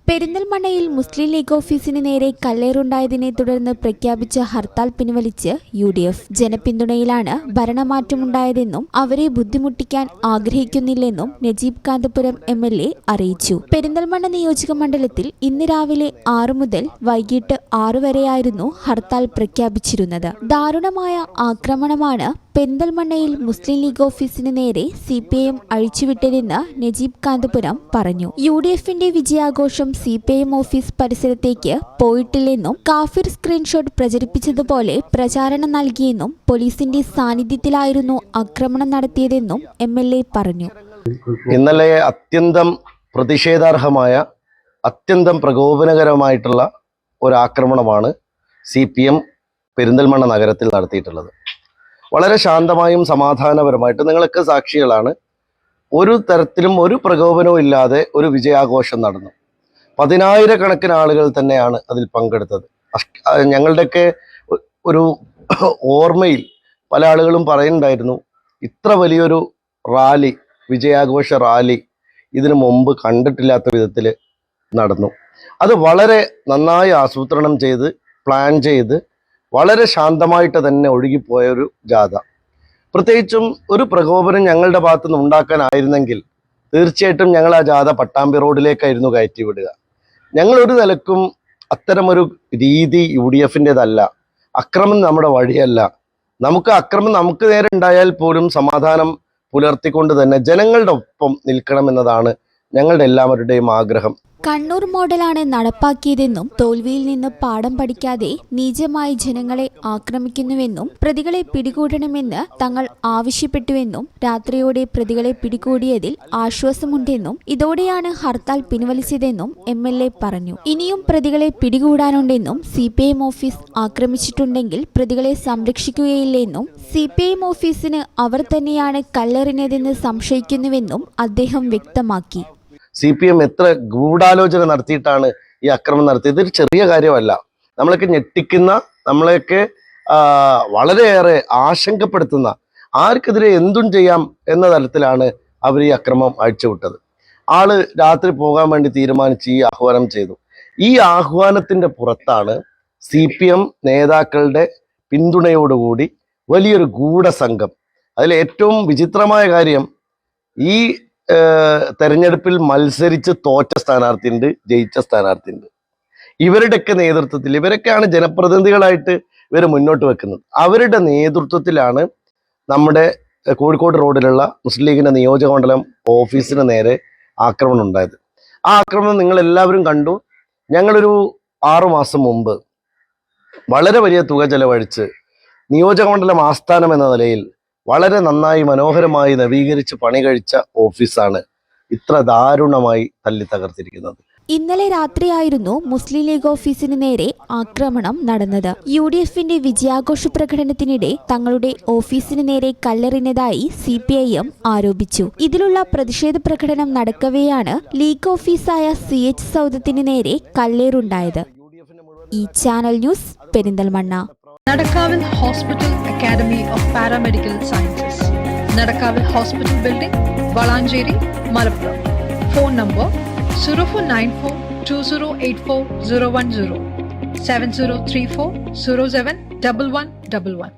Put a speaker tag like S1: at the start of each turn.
S1: പെരിന്തൽമണ്ണയിൽ മുസ്ലിം ലീഗ് ഓഫീസിന് നേരെ കല്ലേറുണ്ടായതിനെ തുടർന്ന് പ്രഖ്യാപിച്ച ഹർത്താൽ പിൻവലിച്ച് UDF. ജനപിന്തുണയിലാണ് ഭരണമാറ്റമുണ്ടായതെന്നും അവരെ ബുദ്ധിമുട്ടിക്കാൻ ആഗ്രഹിക്കുന്നില്ലെന്നും നജീബ് കാന്തപുരം MLA അറിയിച്ചു. പെരിന്തൽമണ്ണ നിയോജക മണ്ഡലത്തിൽ ഇന്ന് രാവിലെ 6 മുതൽ വൈകിട്ട് 6 വരെയായിരുന്നു ഹർത്താൽ പ്രഖ്യാപിച്ചിരുന്നത്. ദാരുണമായ ആക്രമണമാണ് പെരിന്തൽമണ്ണയിൽ മുസ്ലിം ലീഗ് ഓഫീസിന് നേരെ CPIM അഴിച്ചുവിട്ടതെന്ന് നജീബ് കാന്തപുരം പറഞ്ഞു. UDFന്റെ വിജയാഘോഷം CPIM ഓഫീസ് പരിസരത്തേക്ക് പോയിട്ടില്ലെന്നും കാഫിർ സ്ക്രീൻഷോട്ട് പ്രചരിപ്പിച്ചതുപോലെ പ്രചാരണം നൽകിയെന്നും പോലീസിന്റെ സാന്നിധ്യത്തിലായിരുന്നു ആക്രമണം നടത്തിയതെന്നും MLA പറഞ്ഞു.
S2: ഇന്നലെ അത്യന്തം പ്രതിഷേധാർഹമായ അത്യന്തം പ്രകോപനകരമായിട്ടുള്ള ഒരു ആക്രമണമാണ് CPM പെരിന്തൽമണ്ണ നഗരത്തിൽ നടത്തിയിട്ടുള്ളത്. വളരെ ശാന്തമായും സമാധാനപരമായിട്ട് നിങ്ങളൊക്കെ സാക്ഷികളാണ്. ഒരു തരത്തിലും ഒരു പ്രകോപനവും ഇല്ലാതെ ഒരു വിജയാഘോഷം നടന്നു. 10,000-കണക്കിന് ആളുകൾ തന്നെയാണ് അതിൽ പങ്കെടുത്തത്. ഞങ്ങളുടെയൊക്കെ ഒരു ഓർമ്മയിൽ പല ആളുകളും പറയുന്നുണ്ടായിരുന്നു, ഇത്ര വലിയൊരു റാലി, വിജയാഘോഷ റാലി ഇതിനു മുമ്പ് കണ്ടിട്ടില്ലാത്ത വിധത്തിൽ നടന്നു. അത് വളരെ നന്നായി ആസൂത്രണം ചെയ്ത് പ്ലാൻ ചെയ്ത് വളരെ ശാന്തമായിട്ട് തന്നെ ഒഴുകിപ്പോയ ഒരു ജാഥ. പ്രത്യേകിച്ചും ഒരു പ്രകോപനം ഞങ്ങളുടെ ഭാഗത്തുനിന്ന് ഉണ്ടാക്കാനായിരുന്നെങ്കിൽ തീർച്ചയായിട്ടും ഞങ്ങൾ ആ ജാഥ പട്ടാമ്പി റോഡിലേക്കായിരുന്നു കയറ്റി വിടുക. ഞങ്ങളൊരു നിലക്കും അത്തരമൊരു രീതി UDFൻ്റെതല്ല. അക്രമം നമ്മുടെ വഴിയല്ല. അക്രമം നമുക്ക് നേരെ ഉണ്ടായാൽ പോലും സമാധാനം പുലർത്തിക്കൊണ്ട് തന്നെ ജനങ്ങളുടെ ഒപ്പം നിൽക്കണമെന്നതാണ് ഞങ്ങളുടെ എല്ലാവരുടെയും ആഗ്രഹം.
S1: കണ്ണൂർ മോഡലാണ് നടപ്പാക്കിയതെന്നും തോൽവിയിൽ നിന്ന് പാഠം പഠിക്കാതെ നീചമായി ജനങ്ങളെ ആക്രമിക്കുന്നുവെന്നും പ്രതികളെ പിടികൂടണമെന്ന് തങ്ങൾ ആവശ്യപ്പെട്ടുവെന്നും രാത്രിയോടെ പ്രതികളെ പിടികൂടിയതിൽ ആശ്വാസമുണ്ടെന്നും ഇതോടെയാണ് ഹർത്താൽ പിൻവലിച്ചതെന്നും MLA പറഞ്ഞു. ഇനിയും പ്രതികളെ പിടികൂടാനുണ്ടെന്നും CPIM ഓഫീസ് ആക്രമിച്ചിട്ടുണ്ടെങ്കിൽ പ്രതികളെ സംരക്ഷിക്കുകയില്ലെന്നും CPIM ഓഫീസിന് അവർ തന്നെയാണ് കല്ലെറിഞ്ഞതെന്ന് സംശയിക്കുന്നുവെന്നും അദ്ദേഹം വ്യക്തമാക്കി.
S2: CPM എത്ര ഗൂഢാലോചന നടത്തിയിട്ടാണ് ഈ ആക്രമണം നടത്തിയത്. ഇതൊരു ചെറിയ കാര്യമല്ല. നമ്മളൊക്കെ ഞെട്ടിക്കുന്ന, നമ്മളെയൊക്കെ വളരെയേറെ ആശങ്കപ്പെടുത്തുന്ന, ആർക്കെതിരെ എന്തും ചെയ്യാം എന്ന തരത്തിലാണ് അവർ ഈ അക്രമം അഴിച്ചുവിട്ടത്. ആള് രാത്രി പോകാൻ വേണ്ടി തീരുമാനിച്ച് ഈ ആഹ്വാനം ചെയ്തു. ഈ ആഹ്വാനത്തിന്റെ പുറത്താണ് CPM നേതാക്കളുടെ പിന്തുണയോടുകൂടി വലിയൊരു ഗൂഢസംഘം. അതിൽ ഏറ്റവും വിചിത്രമായ കാര്യം, ഈ തെരഞ്ഞെടുപ്പിൽ മത്സരിച്ച് തോറ്റ സ്ഥാനാർത്ഥിയുണ്ട്, ജയിച്ച സ്ഥാനാർത്ഥിയുണ്ട്. ഇവരുടെയൊക്കെ നേതൃത്വത്തിൽ, ഇവരൊക്കെയാണ് ജനപ്രതിനിധികളായിട്ട് ഇവർ മുന്നോട്ട് വെക്കുന്നത്. അവരുടെ നേതൃത്വത്തിലാണ് നമ്മുടെ കോഴിക്കോട് റോഡിലുള്ള മുസ്ലിം ലീഗിന്റെ നിയോജക മണ്ഡലം ഓഫീസിന് നേരെ ആക്രമണം ഉണ്ടായത്. ആ ആക്രമണം നിങ്ങൾ എല്ലാവരും കണ്ടു. ഞങ്ങളൊരു 6 മാസം മുമ്പ് വളരെ വലിയ തുക ചെലവഴിച്ച് നിയോജക മണ്ഡലം ആസ്ഥാനം എന്ന നിലയിൽ വളരെ നന്നായി മനോഹരമായി നവീകരിച്ച് പണി കഴിച്ച ഓഫീസാണ് ഇത്ര ദാരുണമായി തല്ലി തകർത്തിരിക്കുന്നത്.
S1: ഇന്നലെ രാത്രിയായിരുന്നു മുസ്ലിം ലീഗ് ഓഫീസിന് നേരെ ആക്രമണം നടന്നത്. UDFന്റെ വിജയാഘോഷ പ്രകടനത്തിനിടെ തങ്ങളുടെ ഓഫീസിന് നേരെ കല്ലെറിഞ്ഞതായി CPIM ആരോപിച്ചു. ഇതിലുള്ള പ്രതിഷേധ പ്രകടനം നടക്കവെയാണ് ലീഗ് ഓഫീസായ CH സൗധത്തിന് നേരെ കല്ലേറുണ്ടായത്. ഈ channel news, Perinthalmanna.
S3: Nadakavil Hospital Academy of Paramedical Sciences, Nadakavil Hospital Building, Valanjeri, Malappuram. Phone number 0494 2084 010 7034 07 1111.